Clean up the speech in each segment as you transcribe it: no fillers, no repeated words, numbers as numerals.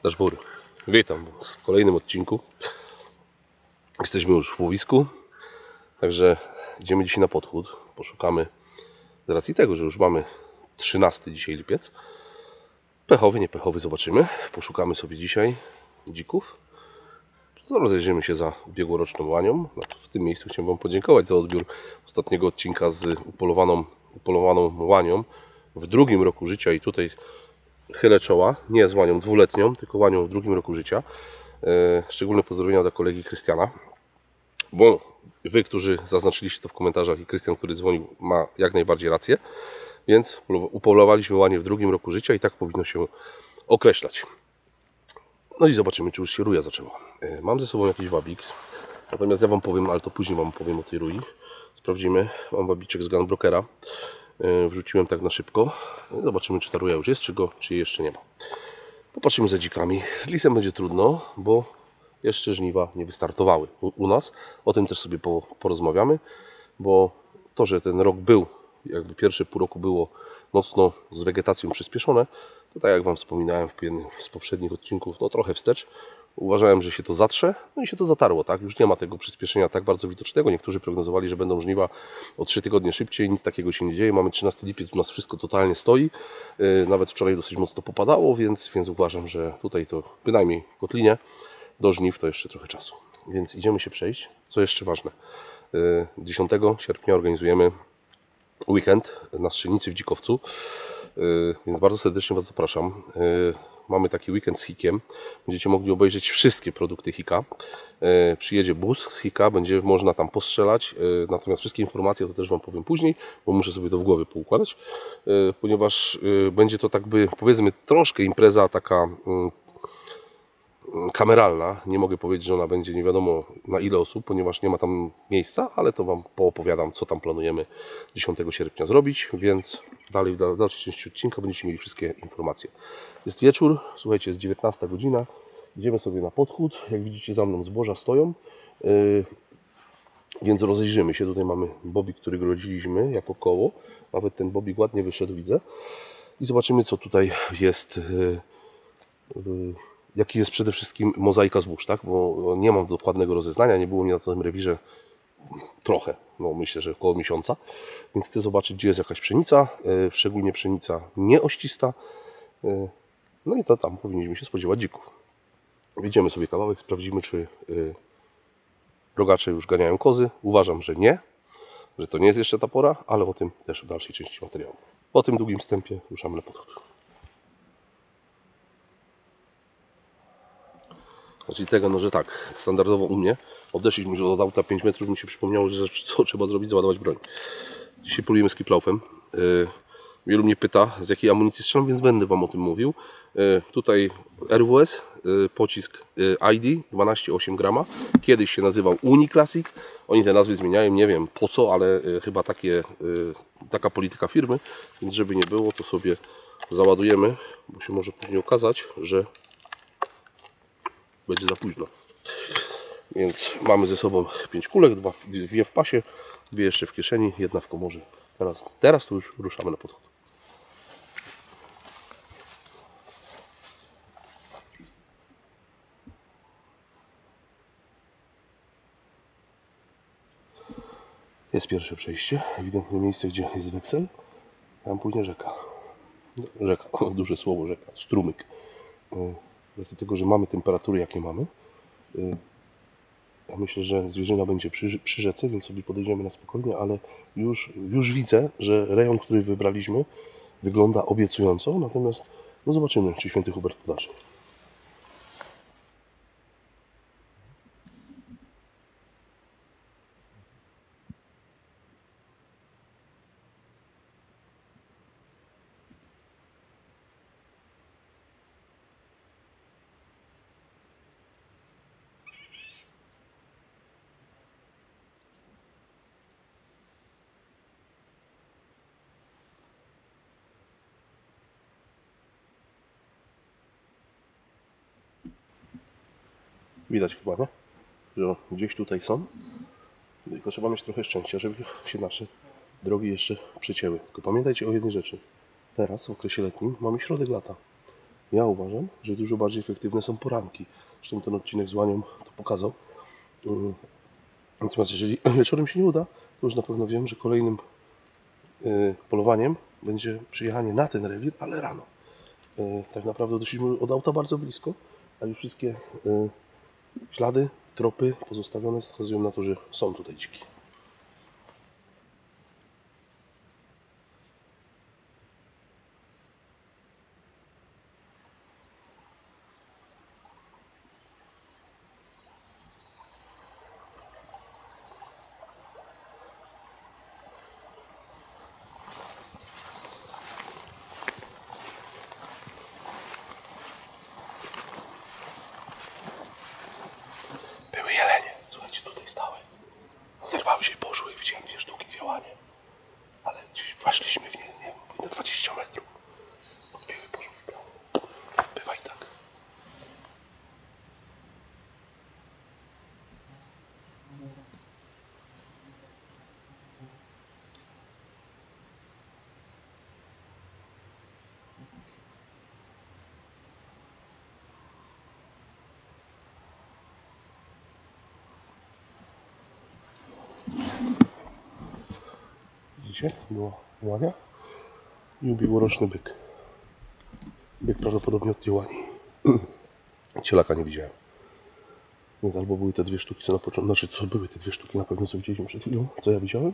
Dashboard. Witam Was w kolejnym odcinku. Jesteśmy już w łowisku, także idziemy dzisiaj na podchód. Poszukamy, z racji tego, że już mamy 13 dzisiaj lipiec. Pechowy, nie pechowy, zobaczymy. Poszukamy sobie dzisiaj dzików. Rozejrzymy się za ubiegłoroczną łanią. W tym miejscu chciałem Wam podziękować za odbiór ostatniego odcinka z upolowaną łanią w drugim roku życia. I tutaj chylę czoła, nie z łanią dwuletnią, tylko łanią w drugim roku życia. Szczególne pozdrowienia dla kolegi Krystiana, bo Wy, którzy zaznaczyliście to w komentarzach, i Krystian, który dzwonił, ma jak najbardziej rację. Więc upolowaliśmy łanię w drugim roku życia i tak powinno się określać. No i zobaczymy, czy już się ruja zaczęła. Mam ze sobą jakiś wabik, natomiast ja Wam powiem, ale to później Wam powiem o tej rui. Sprawdzimy. Mam wabiczek z Gunbrokera. Wrzuciłem tak na szybko. Zobaczymy, czy ta ruja już jest, czy jeszcze nie ma. Popatrzymy za dzikami. Z lisem będzie trudno, bo jeszcze żniwa nie wystartowały u nas. O tym też sobie porozmawiamy, bo to, że ten rok był, jakby pierwsze pół roku było mocno z wegetacją przyspieszone, to tak jak Wam wspominałem w jednym z poprzednich odcinków, no trochę wstecz. Uważałem, że się to zatrze, no i się to zatarło, tak? Już nie ma tego przyspieszenia tak bardzo widocznego. Niektórzy prognozowali, że będą żniwa o 3 tygodnie szybciej, nic takiego się nie dzieje. Mamy 13 lipiec, u nas wszystko totalnie stoi. Nawet wczoraj dosyć mocno popadało, więc uważam, że tutaj to bynajmniej w Kotlinie do żniw to jeszcze trochę czasu. Więc idziemy się przejść. Co jeszcze ważne, 10 sierpnia organizujemy weekend na Strzelnicy w Dzikowcu, więc bardzo serdecznie Was zapraszam. Mamy taki weekend z Hikiem. Będziecie mogli obejrzeć wszystkie produkty Hika. Przyjedzie bus z Hika, będzie można tam postrzelać. Natomiast wszystkie informacje to też Wam powiem później, bo muszę sobie to w głowie poukładać. Ponieważ będzie to tak by, powiedzmy, troszkę impreza taka kameralna. Nie mogę powiedzieć, że ona będzie nie wiadomo na ile osób, ponieważ nie ma tam miejsca, ale to Wam poopowiadam, co tam planujemy 10 sierpnia zrobić, więc dalej w dalszej części odcinka będziecie mieli wszystkie informacje. Jest wieczór, słuchajcie, jest 19 godzina, idziemy sobie na podchód. Jak widzicie, za mną zboża stoją, więc rozejrzymy się. Tutaj mamy bobik, który grodziliśmy jako koło. Nawet ten bobik ładnie wyszedł, widzę. I zobaczymy, co tutaj jest, jaki jest przede wszystkim mozaika zbóż, tak? Bo nie mam dokładnego rozeznania, nie było mnie na tym rewirze trochę, no myślę, że około miesiąca, więc chcę zobaczyć, gdzie jest jakaś pszenica, szczególnie pszenica nieoścista, no i to tam powinniśmy się spodziewać dzików. Wjedziemy sobie kawałek, sprawdzimy, czy rogacze już ganiają kozy. Uważam, że nie, że to nie jest jeszcze ta pora, ale o tym też w dalszej części materiału. Po tym długim wstępie ruszamy na podchód. Czyli tego, no że tak, standardowo u mnie odeszliśmy od auta 5 metrów, mi się przypomniało, że co trzeba zrobić, załadować broń. Dzisiaj polujemy z Kiplaufem. Wielu mnie pyta, z jakiej amunicji strzelam, więc będę Wam o tym mówił. Tutaj RWS, pocisk ID 12,8 grama. Kiedyś się nazywał Uni Classic. Oni te nazwy zmieniają, nie wiem po co, ale chyba taka polityka firmy. Więc żeby nie było, to sobie załadujemy, bo się może później okazać, że będzie za późno. Więc mamy ze sobą 5 kulek, 2 w pasie, 2 jeszcze w kieszeni, 1 w komorze. Teraz to już ruszamy na podchód. Jest pierwsze przejście, ewidentne miejsce, gdzie jest weksel. Tam płynie rzeka. Rzeka, duże słowo rzeka, strumyk. Dlatego, że mamy temperatury, jakie mamy. Ja myślę, że zwierzyna będzie przy rzece, więc sobie podejdziemy na spokojnie, ale już widzę, że rejon, który wybraliśmy, wygląda obiecująco. Natomiast no zobaczymy, czy święty Hubert podarzy. Widać chyba, nie? Że gdzieś tutaj są. Tylko trzeba mieć trochę szczęścia, żeby się nasze drogi jeszcze przecięły. Tylko pamiętajcie o jednej rzeczy. Teraz w okresie letnim mamy środek lata. Ja uważam, że dużo bardziej efektywne są poranki. Zresztą ten odcinek z łanią to pokazał. Natomiast jeżeli wieczorem się nie uda, to już na pewno wiem, że kolejnym polowaniem będzie przyjechanie na ten rewir, ale rano. Tak naprawdę doszliśmy od auta bardzo blisko, a już wszystkie ślady, tropy pozostawione wskazują na to, że są tutaj dziki. Były jelenie, słuchajcie, tutaj stały. Zerwały się i poszły i widziałem 2 sztuki, 2 łanie. Ale gdzieś weszliśmy w nie, nie wiem, na 20 metrów. Odbiły, poszły w prawo. Bywa i tak. Widzicie? Była łania i ubiegłoroczny byk. Byk prawdopodobnie od tej łani. Cielaka nie widziałem. Więc albo były te 2 sztuki, co na początku, znaczy co były te 2 sztuki, na pewno co widzieliśmy przed chwilą, co ja widziałem.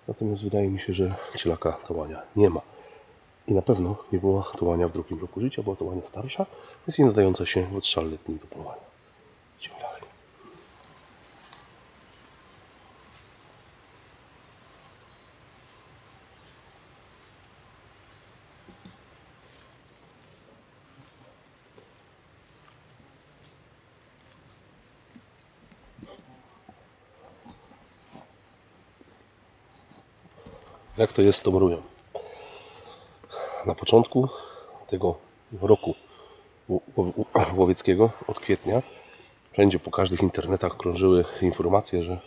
Natomiast wydaje mi się, że cielaka ta łania nie ma. I na pewno nie była to łania w 2. roku życia, była to łania starsza, więc nie nadająca się w odstrzał letni do polowania. Idziemy dalej. Jak to jest z tą rują? Na początku tego roku łowieckiego, od kwietnia, wszędzie po każdych internetach krążyły informacje, że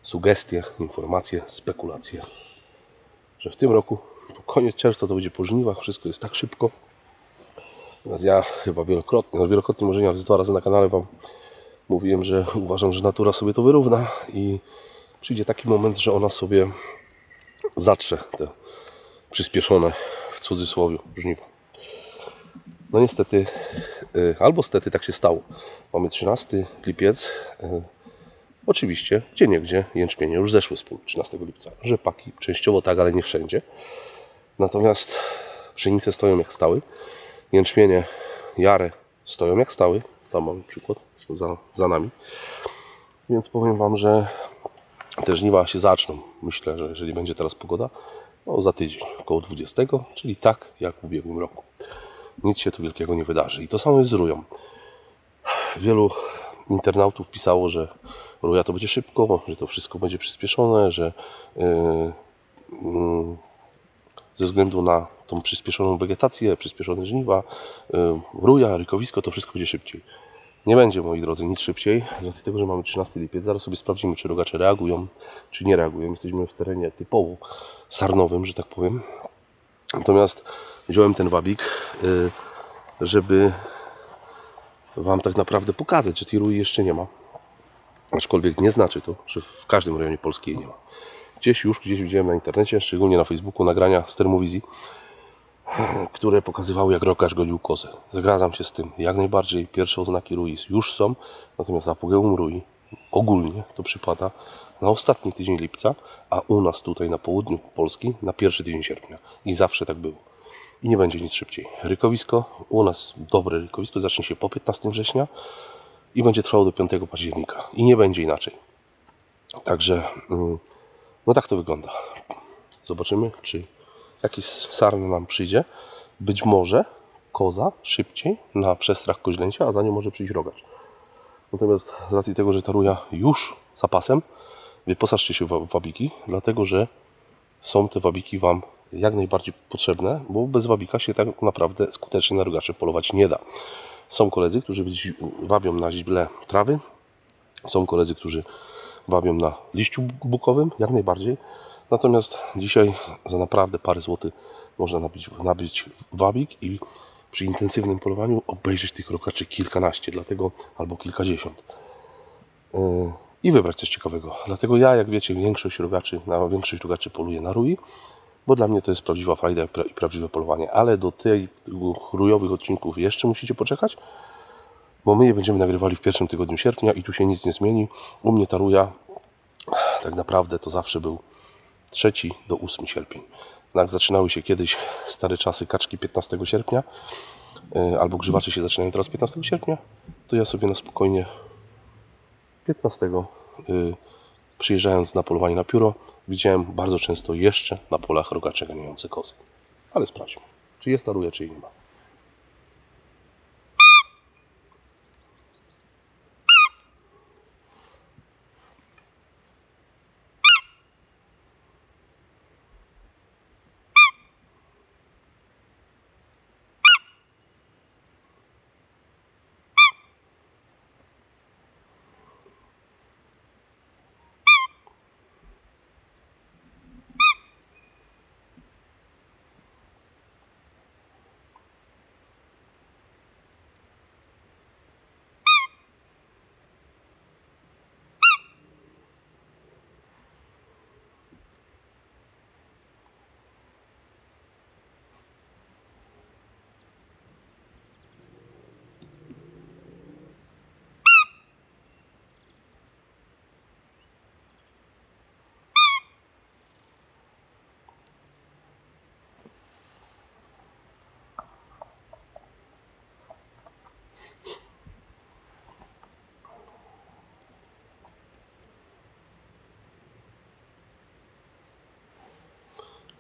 sugestie, informacje, spekulacje, że w tym roku, koniec czerwca to będzie po żniwach, wszystko jest tak szybko. Natomiast ja chyba wielokrotnie może nie, ale 2 razy na kanale Wam mówiłem, że uważam, że natura sobie to wyrówna i przyjdzie taki moment, że ona sobie zatrze te przyspieszone, w cudzysłowie, żniwa. No niestety, albo stety tak się stało. Mamy 13 lipiec. Oczywiście, gdzieniegdzie jęczmienie już zeszły z 13 lipca. Rzepaki częściowo tak, ale nie wszędzie. Natomiast pszenice stoją jak stały. Jęczmienie, jare stoją jak stały. Tam mamy przykład za nami. Więc powiem Wam, że te żniwa się zaczną. Myślę, że jeżeli będzie teraz pogoda, no za tydzień, około 20, czyli tak jak w ubiegłym roku. Nic się tu wielkiego nie wydarzy. I to samo jest z rują. Wielu internautów pisało, że ruja to będzie szybko, że to wszystko będzie przyspieszone, że ze względu na tą przyspieszoną wegetację, przyspieszone żniwa, ruja, rykowisko, to wszystko będzie szybciej. Nie będzie, moi drodzy, nic szybciej, z racji tego, że mamy 13 lipiec. Zaraz sobie sprawdzimy, czy rogacze reagują, czy nie reagują. Jesteśmy w terenie typowo sarnowym, że tak powiem. Natomiast wziąłem ten wabik, żeby Wam tak naprawdę pokazać, że tej rui jeszcze nie ma. Aczkolwiek nie znaczy to, że w każdym rejonie Polski jej nie ma. Gdzieś widziałem na internecie, szczególnie na Facebooku, nagrania z termowizji, które pokazywały, jak rogarz gonił kozę. Zgadzam się z tym. Jak najbardziej pierwsze oznaki rui już są, natomiast apogeum rui ogólnie to przypada na ostatni tydzień lipca, a u nas tutaj na południu Polski na pierwszy tydzień sierpnia. I zawsze tak było. I nie będzie nic szybciej. Rykowisko, u nas dobre rykowisko zacznie się po 15 września i będzie trwało do 5 października. I nie będzie inaczej. Także, no tak to wygląda. Zobaczymy, czy jakiś sarn nam przyjdzie. Być może koza szybciej na przestrach koźlęcia, a za nią może przyjść rogacz. Natomiast z racji tego, że ta ruja już zapasem, wyposażcie się w wabiki, dlatego że są te wabiki Wam jak najbardziej potrzebne, bo bez wabika się tak naprawdę skutecznie na rogacze polować nie da. Są koledzy, którzy wabią na źle trawy, są koledzy, którzy wabią na liściu bukowym, jak najbardziej. Natomiast dzisiaj za naprawdę parę złotych można nabić wabik i przy intensywnym polowaniu obejrzeć tych rogaczy kilkanaście, dlatego albo kilkadziesiąt. I wybrać coś ciekawego. Dlatego ja, jak wiecie, większość rogaczy poluję na rui, bo dla mnie to jest prawdziwa frajda i prawdziwe polowanie. Ale do tych rujowych odcinków jeszcze musicie poczekać, bo my je będziemy nagrywali w pierwszym tygodniu sierpnia i tu się nic nie zmieni. U mnie ta ruja tak naprawdę to zawsze był 3 do 8 sierpień. Jak zaczynały się kiedyś stare czasy kaczki 15 sierpnia, albo grzywacze się zaczynają teraz 15 sierpnia, to ja sobie na spokojnie 15 przyjeżdżając na polowanie na pióro, widziałem bardzo często jeszcze na polach rogacze ganiające kozy. Ale sprawdźmy, czy jest ta ruja, czy jej nie ma.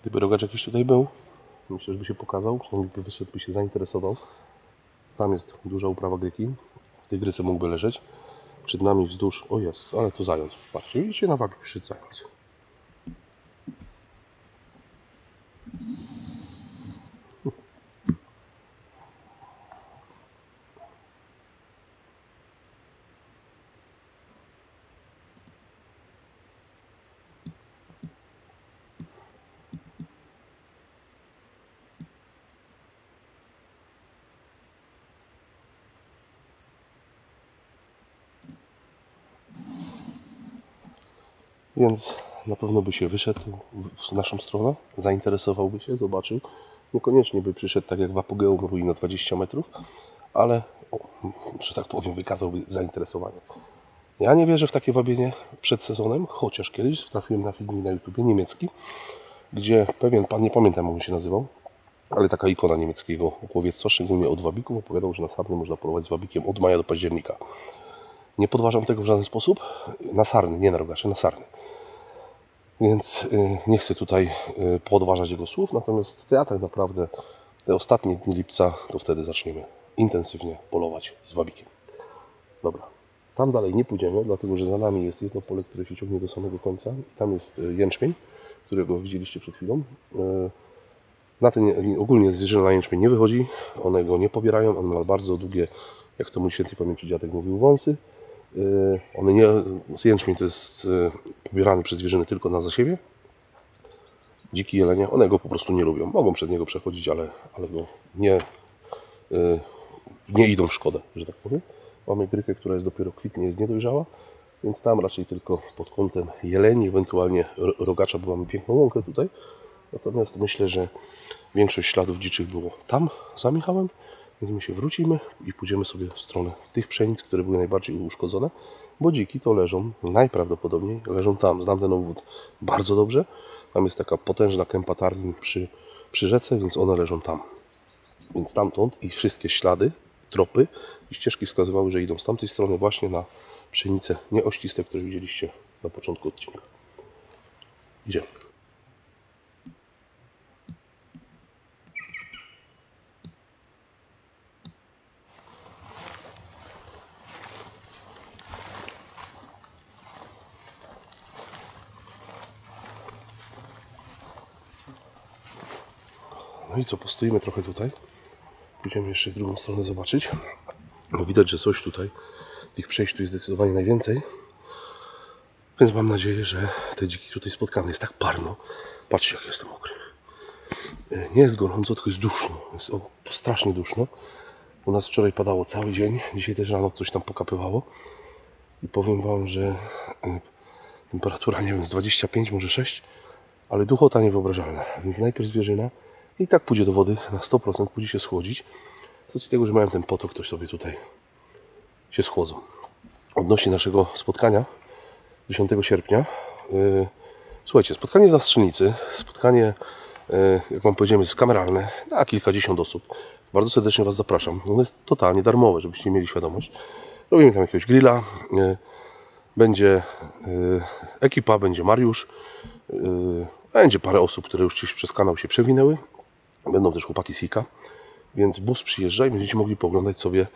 Gdyby rogacz jakiś tutaj był, myślę, że by się pokazał, przynajmniej by wyszedł, by się zainteresował. Tam jest duża uprawa gryki. W tej gryce mógłby leżeć. Przed nami wzdłuż... O jest, ale to zając. Patrzcie, widzicie, na wagi przyszedł zając. Więc na pewno by się wyszedł w naszą stronę, zainteresowałby się, zobaczył. Niekoniecznie by przyszedł tak jak w apogeum rui na 20 metrów, ale, że tak powiem, wykazałby zainteresowanie. Ja nie wierzę w takie wabienie przed sezonem, chociaż kiedyś trafiłem na filmik na YouTubie niemiecki, gdzie pewien pan, nie pamiętam jak on się nazywał, ale taka ikona niemieckiego łowiectwa, szczególnie od wabików, opowiadał, że na sarny można polować z wabikiem od maja do października. Nie podważam tego w żaden sposób. Na sarny, nie na rogacze, na sarny. Więc nie chcę tutaj podważać jego słów, natomiast ja tak naprawdę te ostatnie dni lipca, to wtedy zaczniemy intensywnie polować z wabikiem. Dobra, tam dalej nie pójdziemy, dlatego że za nami jest jedno pole, które się ciągnie do samego końca. Tam jest jęczmień, którego widzieliście przed chwilą. Na ten, ogólnie zwierzęta na jęczmień nie wychodzi, one go nie pobierają, on ma bardzo długie, jak to mój świętej pamięci dziadek mówił, wąsy. One nie, jęczmień to jest pobierany przez zwierzyny tylko na zasiewie. Dziki jelenie, one go po prostu nie lubią. Mogą przez niego przechodzić, ale go nie idą w szkodę, że tak powiem. Mamy grykę, która jest dopiero kwitnie, jest niedojrzała, więc tam raczej tylko pod kątem jeleni, ewentualnie rogacza, bo mamy piękną łąkę tutaj. Natomiast myślę, że większość śladów dziczych było tam za Michałem. Więc my się wrócimy i pójdziemy sobie w stronę tych pszenic, które były najbardziej uszkodzone, bo dziki to leżą, najprawdopodobniej leżą tam. Znam ten obwód bardzo dobrze. Tam jest taka potężna kępa tarlin przy rzece, więc one leżą tam. Więc stamtąd i wszystkie ślady, tropy i ścieżki wskazywały, że idą z tamtej strony właśnie na pszenice nieościste, które widzieliście na początku odcinka. Idziemy. No i co, postoimy trochę tutaj. Pójdziemy jeszcze w drugą stronę zobaczyć. Bo widać, że coś tutaj, tych przejść tu jest zdecydowanie najwięcej. Więc mam nadzieję, że te dziki tutaj spotkamy. Jest tak parno. Patrzcie, jak jestem mokry. Nie jest gorąco, tylko jest duszno. Jest strasznie duszno. U nas wczoraj padało cały dzień. Dzisiaj też rano coś tam pokapywało. I powiem Wam, że temperatura, nie wiem, z 25, może 6, ale duchota niewyobrażalna. Więc najpierw zwierzyna i tak pójdzie do wody na 100%, pójdzie się schłodzić. Z racji tego, że mają ten potok, to sobie tutaj się schłodzą. Odnośnie naszego spotkania 10 sierpnia. Słuchajcie, spotkanie na strzelnicy, spotkanie, jak Wam powiedziałem, jest kameralne na kilkadziesiąt osób. Bardzo serdecznie Was zapraszam. Ono jest totalnie darmowe, żebyście mieli świadomość. Robimy tam jakiegoś grilla. Będzie ekipa, będzie Mariusz. Będzie parę osób, które już gdzieś przez kanał się przewinęły. Będą też chłopaki Sika. Więc bus przyjeżdża i będziecie mogli pooglądać sobie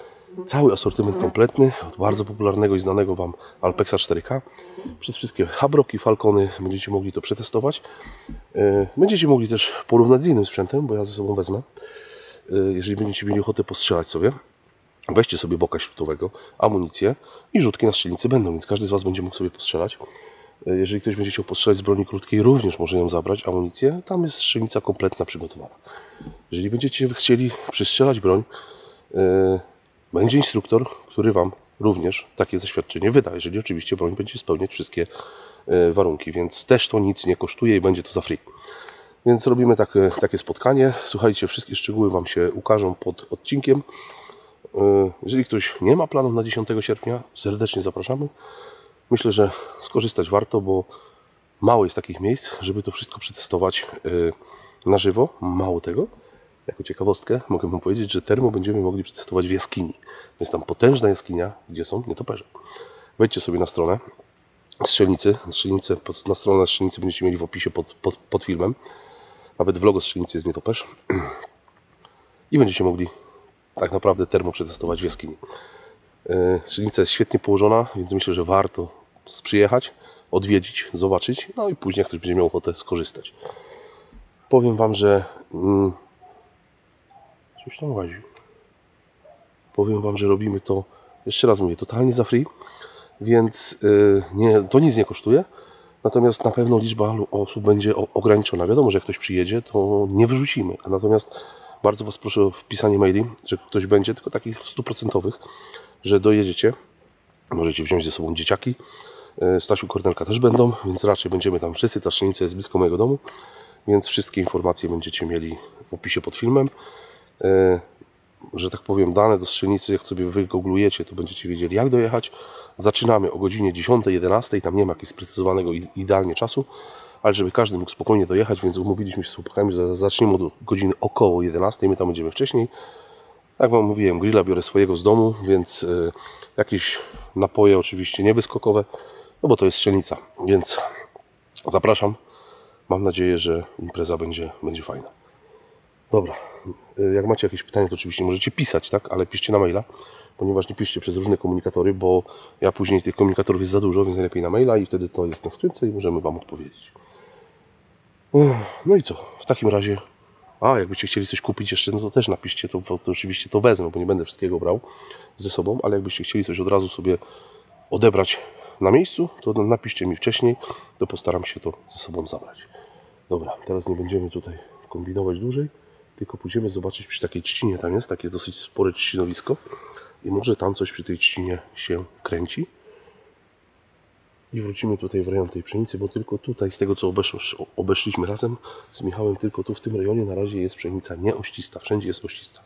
cały asortyment kompletny od bardzo popularnego i znanego Wam Alpexa 4K przez wszystkie Habroki, Falcony. Będziecie mogli to przetestować. Będziecie mogli też porównać z innym sprzętem, bo ja ze sobą wezmę. Jeżeli będziecie mieli ochotę postrzelać sobie, weźcie sobie boka śrutowego, amunicję i rzutki na strzelnicy będą, więc każdy z Was będzie mógł sobie postrzelać. Jeżeli ktoś będzie chciał postrzelać z broni krótkiej, również może ją zabrać, amunicję. Tam jest strzelnica kompletna przygotowana. Jeżeli będziecie chcieli przystrzelać broń, będzie instruktor, który Wam również takie zaświadczenie wyda, jeżeli oczywiście broń będzie spełniać wszystkie warunki, więc też to nic nie kosztuje i będzie to za free. Więc robimy takie spotkanie. Słuchajcie, wszystkie szczegóły Wam się ukażą pod odcinkiem. Jeżeli ktoś nie ma planów na 10 sierpnia, serdecznie zapraszamy. Myślę, że skorzystać warto, bo mało jest takich miejsc, żeby to wszystko przetestować na żywo. Mało tego. Jako ciekawostkę mogę Wam powiedzieć, że termo będziemy mogli przetestować w jaskini. Jest tam potężna jaskinia, gdzie są nietoperze. Wejdźcie sobie na stronę strzelnicy. Na stronę strzelnicy będziecie mieli w opisie pod filmem. Nawet w logo strzelnicy jest nietoperz. I będziecie mogli tak naprawdę termo przetestować w jaskini. Strzelnica jest świetnie położona, więc myślę, że warto przyjechać, odwiedzić, zobaczyć, no i później jak ktoś będzie miał ochotę skorzystać. Powiem Wam, że coś tam łazi. Powiem Wam, że robimy to, jeszcze raz mówię, totalnie za free, więc to nic nie kosztuje. Natomiast na pewno liczba osób będzie ograniczona. Wiadomo, że jak ktoś przyjedzie, to nie wyrzucimy. Natomiast bardzo Was proszę o wpisanie maili, że ktoś będzie, tylko takich 100%, że dojedziecie. Możecie wziąć ze sobą dzieciaki. Stasiu, Kornelka też będą, więc raczej będziemy tam wszyscy. Ta strzelnica jest blisko mojego domu, więc wszystkie informacje będziecie mieli w opisie pod filmem. Że tak powiem, dane do strzelnicy, jak sobie wygooglujecie, to będziecie wiedzieli, jak dojechać. Zaczynamy o godzinie 10-11, tam nie ma jakiegoś sprecyzowanego idealnie czasu, ale żeby każdy mógł spokojnie dojechać, więc umówiliśmy się z chłopakami, że zaczniemy od godziny około 11, my tam będziemy wcześniej. Jak Wam mówiłem, grilla biorę swojego z domu, więc jakieś napoje oczywiście niewyskokowe, no bo to jest strzelnica, więc zapraszam. Mam nadzieję, że impreza będzie fajna. Dobra, jak macie jakieś pytania, to oczywiście możecie pisać, tak? Ale piszcie na maila, ponieważ nie piszcie przez różne komunikatory, bo ja później tych komunikatorów jest za dużo, więc najlepiej na maila i wtedy to jest na skrzynce i możemy Wam odpowiedzieć. No i co? W takim razie, jakbyście chcieli coś kupić jeszcze, no to też napiszcie, to oczywiście to wezmę, bo nie będę wszystkiego brał ze sobą, ale jakbyście chcieli coś od razu sobie odebrać na miejscu, to napiszcie mi wcześniej, to postaram się to ze sobą zabrać. Dobra, teraz nie będziemy tutaj kombinować dłużej, tylko pójdziemy zobaczyć przy takiej trzcinie, tam jest takie dosyć spore trzcinowisko i może tam coś przy tej trzcinie się kręci. I wrócimy tutaj w rejon tej pszenicy, bo tylko tutaj, z tego co obeszliśmy razem z Michałem, tylko tu w tym rejonie na razie jest pszenica nieoścista, wszędzie jest oścista.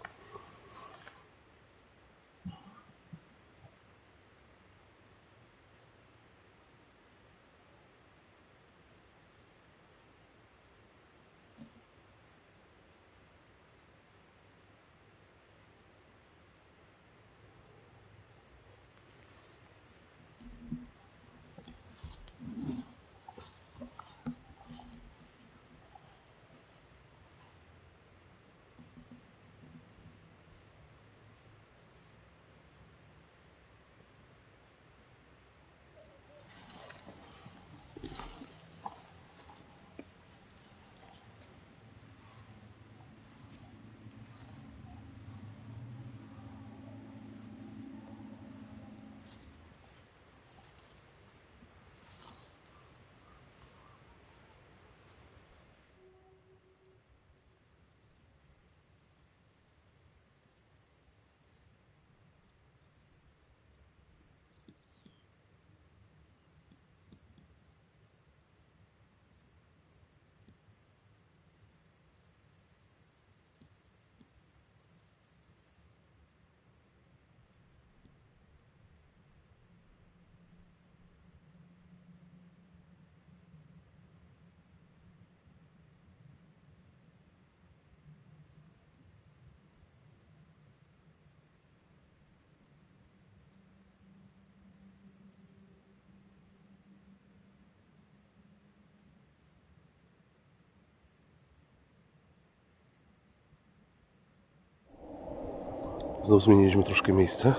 Znowu zmieniliśmy troszkę miejsce.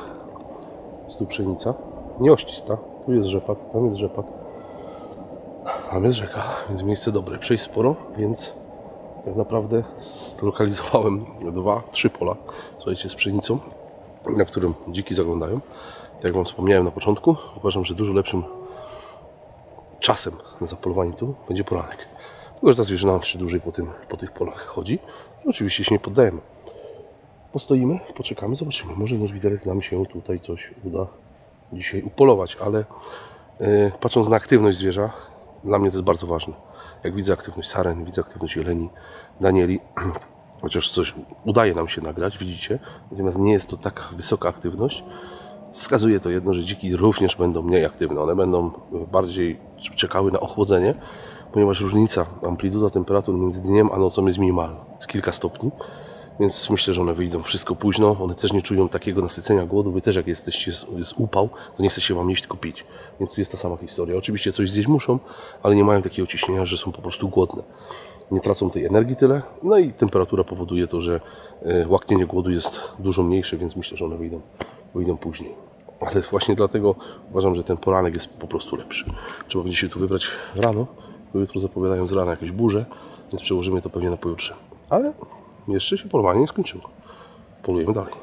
Jest tu pszenica. Nie oścista. Tu jest rzepak, tam jest rzepak. Tam jest rzeka, więc miejsce dobre. Przejść sporo, więc tak naprawdę zlokalizowałem 2-3 pola. Słuchajcie, z pszenicą, na którym dziki zaglądają. Tak jak Wam wspomniałem na początku, uważam, że dużo lepszym czasem na zapolowanie tu będzie poranek. Tylko że ta zwierzyna jeszcze dłużej po tych polach chodzi. Oczywiście się nie poddajemy. Postoimy, poczekamy, zobaczymy. Może nasz widelec nam się tutaj coś uda dzisiaj upolować, ale patrząc na aktywność zwierza, dla mnie to jest bardzo ważne. Jak widzę aktywność saren, widzę aktywność jeleni, danieli, chociaż coś udaje nam się nagrać, widzicie, natomiast nie jest to tak wysoka aktywność, wskazuje to jedno, że dziki również będą mniej aktywne. One będą bardziej czekały na ochłodzenie, ponieważ różnica amplituda temperatur między dniem a nocą jest minimalna, z kilka stopni. Więc myślę, że one wyjdą wszystko późno. One też nie czują takiego nasycenia głodu. Wy też jak jesteście, jest upał, to nie chce się Wam jeść, tylko pić. Więc tu jest ta sama historia. Oczywiście coś zjeść muszą, ale nie mają takiego ciśnienia, że są po prostu głodne. Nie tracą tej energii tyle. No i temperatura powoduje to, że łaknienie głodu jest dużo mniejsze, więc myślę, że one wyjdą później. Ale właśnie dlatego uważam, że ten poranek jest po prostu lepszy. Trzeba będzie się tu wybrać rano, bo jutro zapowiadają z rana jakieś burze, więc przełożymy to pewnie na pojutrze. Ale jeszcze się polowanie nie skończyło. Polujemy dalej.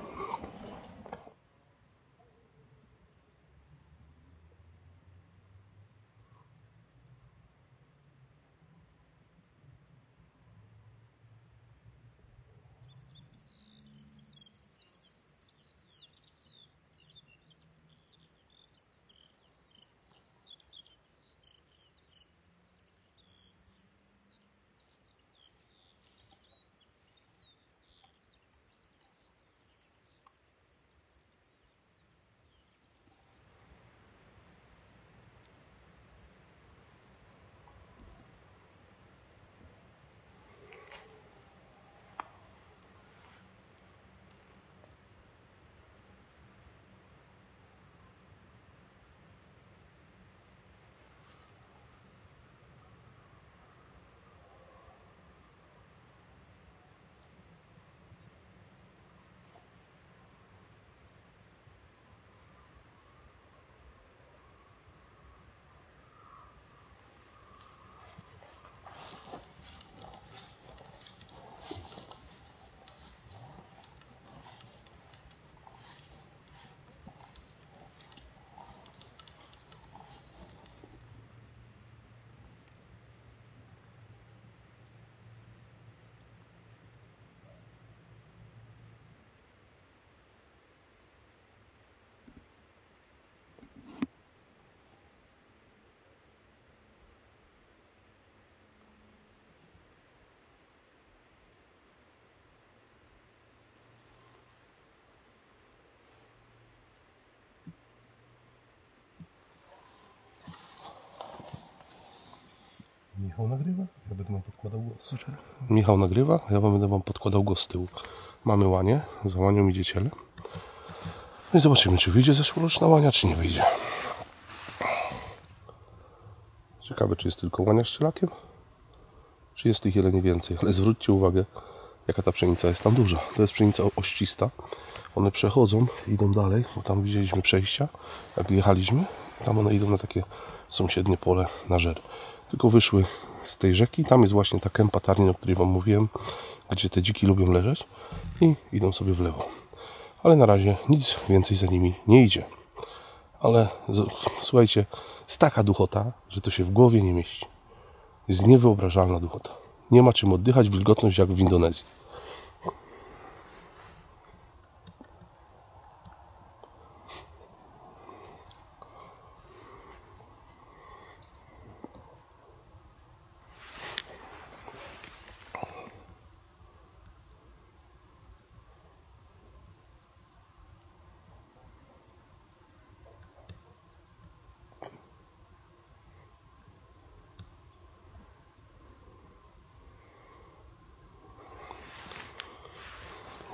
Michał nagrywa? Ja będę Wam podkładał głos. Michał nagrywa, ja będę Wam podkładał głos z tyłu. Mamy łanie, za łanią idzie ciele. No i zobaczymy, czy wyjdzie zeszłoroczna łania, czy nie wyjdzie. Ciekawe, czy jest tylko łania z cielakiem, czy jest tych jeleni więcej. Ale zwróćcie uwagę, jaka ta pszenica jest tam duża. To jest pszenica oścista. One przechodzą, idą dalej, bo tam widzieliśmy przejścia, jak jechaliśmy. Tam one idą na takie sąsiednie pole na żer. Tylko wyszły z tej rzeki. Tam jest właśnie ta kępa Tarnin, o której Wam mówiłem, gdzie te dziki lubią leżeć i idą sobie w lewo. Ale na razie nic więcej za nimi nie idzie. Ale słuchajcie, jest taka duchota, że to się w głowie nie mieści. Jest niewyobrażalna duchota. Nie ma czym oddychać, wilgotność jak w Indonezji.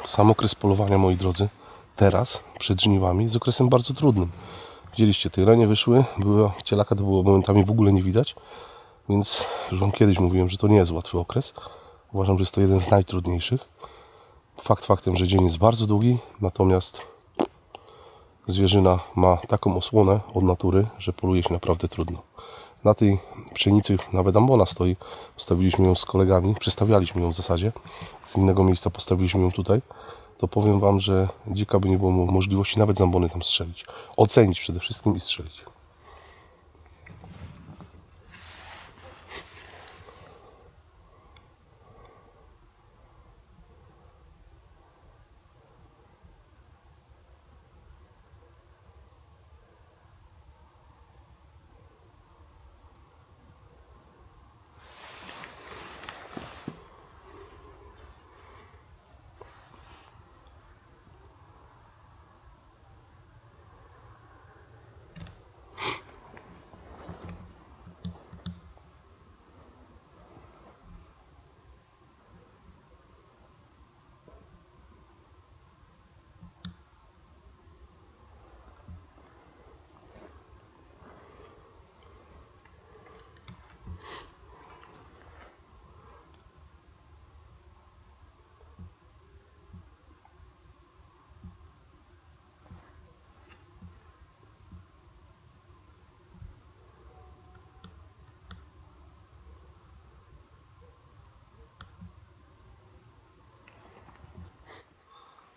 Sam okres polowania, moi drodzy, teraz, przed żniwami, jest okresem bardzo trudnym. Widzieliście, te jelenie wyszły, cielaka to było momentami w ogóle nie widać, więc już Wam kiedyś mówiłem, że to nie jest łatwy okres. Uważam, że jest to jeden z najtrudniejszych. Fakt faktem, że dzień jest bardzo długi, natomiast zwierzyna ma taką osłonę od natury, że poluje się naprawdę trudno. Na tej pszenicy nawet ambona stoi. Postawiliśmy ją z kolegami, przestawialiśmy ją w zasadzie. Z innego miejsca postawiliśmy ją tutaj. To powiem Wam, że dzika by nie było możliwości nawet z ambony tam strzelić. Ocenić przede wszystkim i strzelić.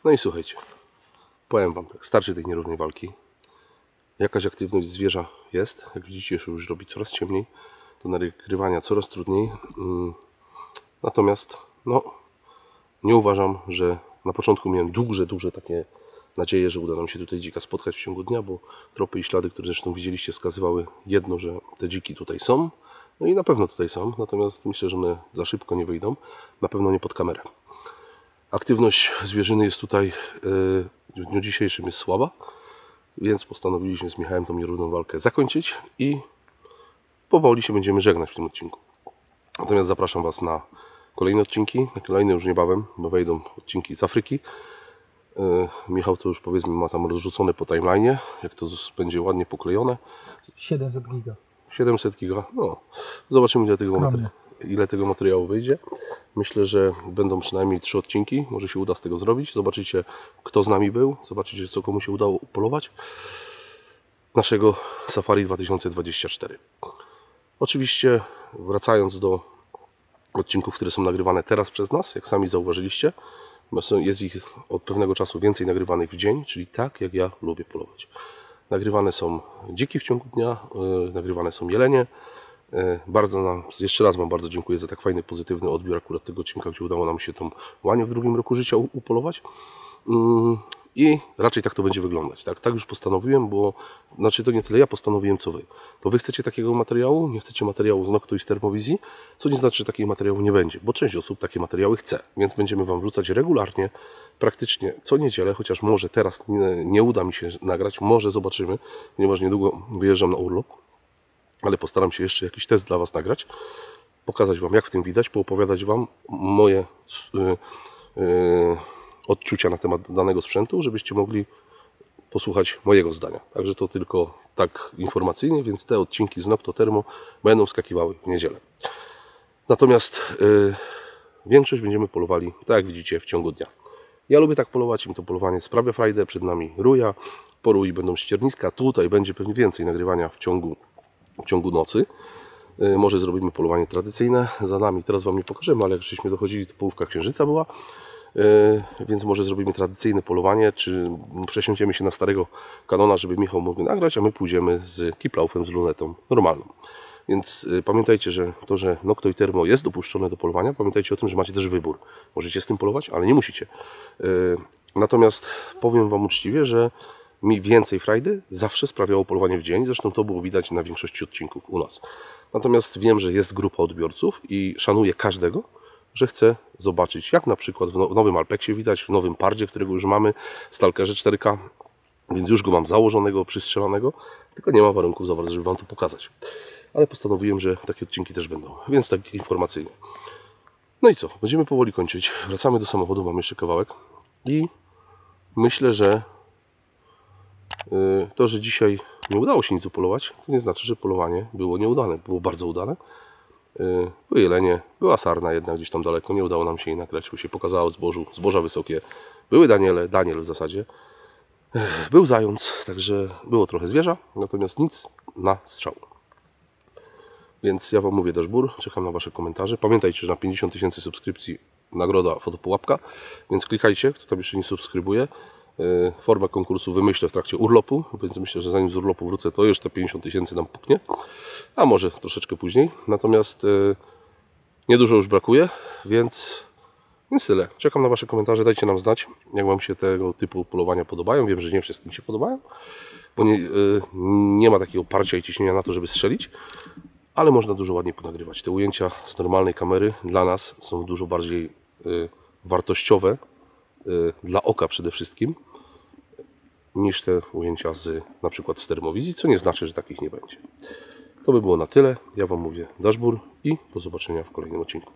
No i słuchajcie, powiem Wam tak, starczy tej nierównej walki. Jakaś aktywność zwierza jest, jak widzicie, się już robi coraz ciemniej, do nagrywania coraz trudniej. Natomiast no, nie uważam, że na początku miałem duże takie nadzieje, że uda nam się tutaj dzika spotkać w ciągu dnia, bo tropy i ślady, które zresztą widzieliście, wskazywały jedno, że te dziki tutaj są. No i na pewno tutaj są, natomiast myślę, że one za szybko nie wyjdą, na pewno nie pod kamerę. Aktywność zwierzyny jest tutaj w dniu dzisiejszym jest słaba, więc postanowiliśmy z Michałem tą nierówną walkę zakończyć i powoli się będziemy żegnać w tym odcinku. Natomiast zapraszam Was na kolejne odcinki, na kolejne już niebawem, bo wejdą odcinki z Afryki. Michał to już powiedzmy ma tam rozrzucone po timeline'ie, jak to będzie ładnie poklejone. 700 giga. 700 giga, no zobaczymy ile tego materiału wyjdzie. Myślę, że będą przynajmniej 3 odcinki, może się uda z tego zrobić. Zobaczycie, kto z nami był, zobaczycie, co komu się udało upolować naszego Safari 2024. Oczywiście wracając do odcinków, które są nagrywane teraz przez nas, jak sami zauważyliście, jest ich od pewnego czasu więcej nagrywanych w dzień, czyli tak jak ja lubię polować. Nagrywane są dziki w ciągu dnia, nagrywane są jelenie. Jeszcze raz Wam bardzo dziękuję za tak fajny, pozytywny odbiór akurat tego odcinka, gdzie udało nam się tą łanię w 2. roku życia upolować. I raczej tak to będzie wyglądać. Tak już postanowiłem, bo znaczy to nie tyle ja postanowiłem, co Wy. To Wy chcecie takiego materiału, nie chcecie materiału z Noctu i z Termowizji, co nie znaczy, że takiego materiału nie będzie, bo część osób takie materiały chce, więc będziemy Wam wrzucać regularnie, praktycznie co niedzielę, chociaż może teraz nie uda mi się nagrać, może zobaczymy, ponieważ niedługo wyjeżdżam na urlop, ale postaram się jeszcze jakiś test dla Was nagrać, pokazać Wam, jak w tym widać, poopowiadać Wam moje odczucia na temat danego sprzętu, żebyście mogli posłuchać mojego zdania. Także to tylko tak informacyjnie, więc te odcinki z Nocto Termo będą wskakiwały w niedzielę. Natomiast większość będziemy polowali, tak jak widzicie, w ciągu dnia. Ja lubię tak polować, mi to polowanie sprawia frajdę, przed nami ruja, po rui będą ścierniska, tutaj będzie pewnie więcej nagrywania w ciągu nocy. Może zrobimy polowanie tradycyjne za nami, teraz Wam nie pokażemy, ale jak żeśmy dochodzili, to połówka księżyca była, więc może zrobimy tradycyjne polowanie, czy przesiądziemy się na starego Canona, żeby Michał mógł nagrać, a my pójdziemy z kiplaufem, z lunetą normalną. Więc pamiętajcie, że to, że Nocto i Termo jest dopuszczone do polowania, pamiętajcie o tym, że macie też wybór. Możecie z tym polować, ale nie musicie. Natomiast powiem Wam uczciwie, że mi więcej frajdy zawsze sprawiało polowanie w dzień. Zresztą to było widać na większości odcinków u nas. Natomiast wiem, że jest grupa odbiorców i szanuję każdego, że chce zobaczyć, jak na przykład w nowym Alpexie widać, w nowym Pardzie, którego już mamy, Stalkerze 4K, więc już go mam założonego, przystrzelanego, tylko nie ma warunków za bardzo, żeby Wam to pokazać. Ale postanowiłem, że takie odcinki też będą, więc takie informacyjne. No i co? Będziemy powoli kończyć. Wracamy do samochodu, mamy jeszcze kawałek i myślę, że to, że dzisiaj nie udało się nic upolować, to nie znaczy, że polowanie było nieudane. Było bardzo udane. były jelenie, była sarna jedna gdzieś tam daleko, nie udało nam się jej nagrać, bo się pokazało zboża wysokie. Były Daniel w zasadzie. Był zając, także było trochę zwierza, natomiast nic na strzał. Więc ja Wam mówię Dashbur, czekam na Wasze komentarze. Pamiętajcie, że na 50 000 subskrypcji nagroda fotopułapka, więc klikajcie, kto tam jeszcze nie subskrybuje. Formę konkursu wymyślę w trakcie urlopu, więc myślę, że zanim z urlopu wrócę, to już te 50 000 nam puknie, a może troszeczkę później. Natomiast niedużo już brakuje, więc tyle. Czekam na Wasze komentarze, dajcie nam znać, jak Wam się tego typu polowania podobają. Wiem, że nie wszystkim się podobają, bo nie ma takiego parcia i ciśnienia na to, żeby strzelić, ale można dużo ładniej ponagrywać. Te ujęcia z normalnej kamery dla nas są dużo bardziej wartościowe, dla oka przede wszystkim, niż te ujęcia na przykład z termowizji, co nie znaczy, że takich nie będzie. To by było na tyle. Ja Wam mówię Dashbur i do zobaczenia w kolejnym odcinku.